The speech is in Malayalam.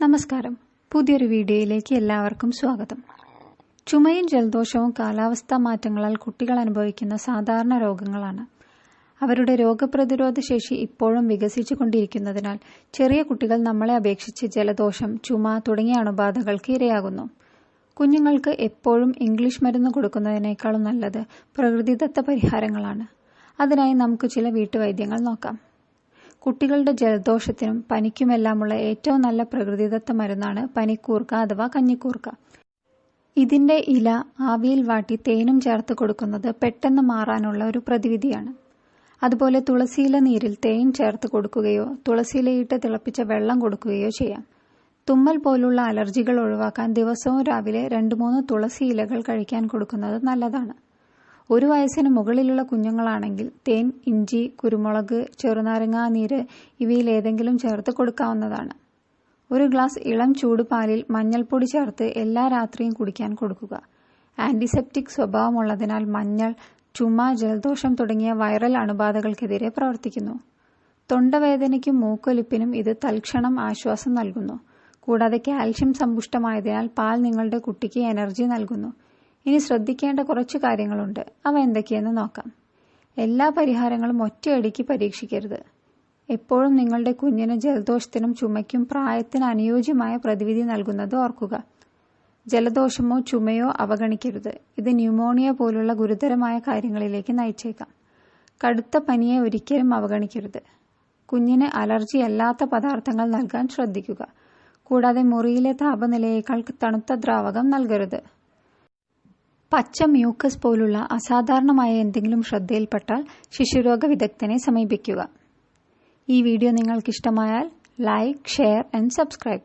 നമസ്കാരം. പുതിയൊരു വീഡിയോയിലേക്ക് എല്ലാവർക്കും സ്വാഗതം. ചുമയും ജലദോഷവും കാലാവസ്ഥാ മാറ്റങ്ങളാൽ കുട്ടികൾ അനുഭവിക്കുന്ന സാധാരണ രോഗങ്ങളാണ്. അവരുടെ രോഗപ്രതിരോധ ശേഷി ഇപ്പോഴും വികസിച്ചുകൊണ്ടിരിക്കുന്നതിനാൽ ചെറിയ കുട്ടികൾ നമ്മളെ അപേക്ഷിച്ച് ജലദോഷം, ചുമ തുടങ്ങിയ അണുബാധകൾക്ക് ഇരയാകുന്നു. കുഞ്ഞുങ്ങൾക്ക് എപ്പോഴും ഇംഗ്ലീഷ് മരുന്ന് കൊടുക്കുന്നതിനേക്കാളും നല്ലത് പ്രകൃതിദത്ത പരിഹാരങ്ങളാണ്. അതിനായി നമുക്ക് ചില വീട്ടുവൈദ്യങ്ങൾ നോക്കാം. കുട്ടികളുടെ ജലദോഷത്തിനും പനിക്കുമെല്ലാമുള്ള ഏറ്റവും നല്ല പ്രകൃതിദത്ത മരുന്നാണ് പനിക്കൂർക്ക അഥവാ കഞ്ഞിക്കൂർക്ക. ഇതിന്റെ ഇല ആവിയിൽ വാട്ടി തേനും ചേർത്ത് കൊടുക്കുന്നത് പെട്ടെന്ന് മാറാനുള്ള ഒരു പ്രതിവിധിയാണ്. അതുപോലെ തുളസിയില നീരിൽ തേൻ ചേർത്ത് കൊടുക്കുകയോ തുളസിയിലയിട്ട് തിളപ്പിച്ച വെള്ളം കൊടുക്കുകയോ ചെയ്യാം. തുമ്മൽ പോലുള്ള അലർജികൾ ഒഴിവാക്കാൻ ദിവസവും രാവിലെ 2-3 തുളസി ഇലകൾ കഴിക്കാൻ കൊടുക്കുന്നത് നല്ലതാണ്. 1 വയസ്സിന് മുകളിലുള്ള കുഞ്ഞുങ്ങളാണെങ്കിൽ തേൻ, ഇഞ്ചി, കുരുമുളക്, ചെറുനാരങ്ങാ നീര് ഇവയിലേതെങ്കിലും ചേർത്ത് കൊടുക്കാവുന്നതാണ്. 1 ഗ്ലാസ് ഇളം ചൂടുപാലിൽ മഞ്ഞൾപ്പൊടി ചേർത്ത് എല്ലാ രാത്രിയും കുടിക്കാൻ കൊടുക്കുക. ആന്റിസെപ്റ്റിക് സ്വഭാവമുള്ളതിനാൽ മഞ്ഞൾ ചുമ, ജലദോഷം തുടങ്ങിയ വൈറൽ അണുബാധകൾക്കെതിരെ പ്രവർത്തിക്കുന്നു. തൊണ്ടവേദനയ്ക്കും മൂക്കൊലിപ്പിനും ഇത് തൽക്ഷണം ആശ്വാസം നൽകുന്നു. കൂടാതെ കാൽഷ്യം സമ്പുഷ്ടമായതിനാൽ പാൽ നിങ്ങളുടെ കുട്ടിക്ക് എനർജി നൽകുന്നു. ഇനി ശ്രദ്ധിക്കേണ്ട കുറച്ച് കാര്യങ്ങളുണ്ട്. അവ എന്തൊക്കെയെന്ന് നോക്കാം. എല്ലാ പരിഹാരങ്ങളും ഒറ്റയടിക്ക് പരീക്ഷിക്കരുത്. എപ്പോഴും നിങ്ങളുടെ കുഞ്ഞിന് ജലദോഷത്തിനും ചുമയ്ക്കും പ്രായത്തിന് അനുയോജ്യമായ പ്രതിവിധി നൽകുന്നത് ഓർക്കുക. ജലദോഷമോ ചുമയോ അവഗണിക്കരുത്. ഇത് ന്യൂമോണിയ പോലുള്ള ഗുരുതരമായ കാര്യങ്ങളിലേക്ക് നയിച്ചേക്കാം. കടുത്ത പനിയെ ഒരിക്കലും അവഗണിക്കരുത്. കുഞ്ഞിന് അലർജി അല്ലാത്ത പദാർത്ഥങ്ങൾ നൽകാൻ ശ്രദ്ധിക്കുക. കൂടാതെ മുറിയിലെ താപനിലയേക്കാൾ തണുത്ത ദ്രാവകം നൽകരുത്. പച്ച മ്യൂക്കസ് പോലുള്ള അസാധാരണമായ എന്തെങ്കിലും ശ്രദ്ധയിൽപ്പെട്ടാൽ ശിശുരോഗ വിദഗ്ധനെ സമീപിക്കുക. ഈ വീഡിയോ നിങ്ങൾക്കിഷ്ടമായാൽ ലൈക്ക്, ഷെയർ ആൻഡ് സബ്സ്ക്രൈബ്.